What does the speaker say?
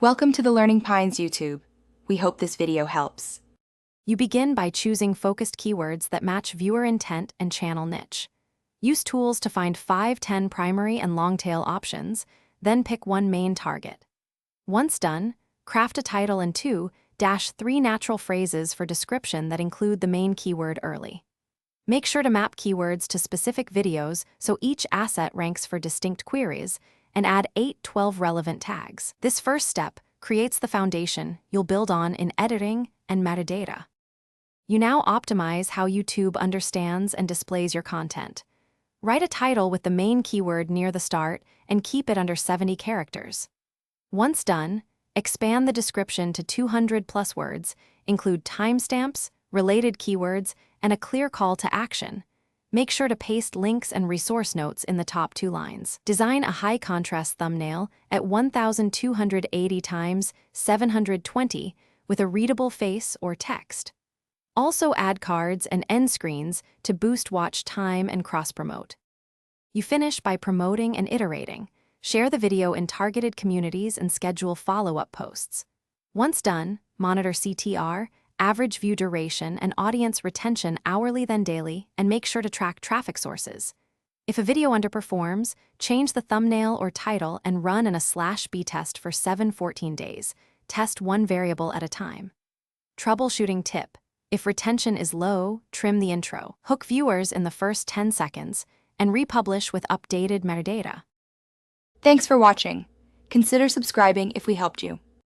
Welcome to the Learning Pines YouTube. We hope this video helps. You begin by choosing focused keywords that match viewer intent and channel niche. Use tools to find 5-10 primary and long-tail options, then pick one main target. Once done, craft a title and 2-3 natural phrases for description that include the main keyword early. Make sure to map keywords to specific videos so each asset ranks for distinct queries, and add 8-12 relevant tags. This first step creates the foundation you'll build on in editing and metadata. You now optimize how YouTube understands and displays your content. Write a title with the main keyword near the start and keep it under 70 characters. Once done, expand the description to 200+ words, include timestamps, related keywords, and a clear call to action. Make sure to paste links and resource notes in the top 2 lines. Design a high-contrast thumbnail at 1280 x 720 with a readable face or text. Also add cards and end screens to boost watch time and cross-promote. You finish by promoting and iterating. Share the video in targeted communities and schedule follow-up posts. Once done, monitor CTR, average view duration, and audience retention hourly then daily, and make sure to track traffic sources. If a video underperforms, change the thumbnail or title and run an /B test for 7-14 days. Test one variable at a time. Troubleshooting tip: if retention is low, trim the intro. Hook viewers in the first 10 seconds, and republish with updated metadata. Thanks for watching. Consider subscribing if we helped you.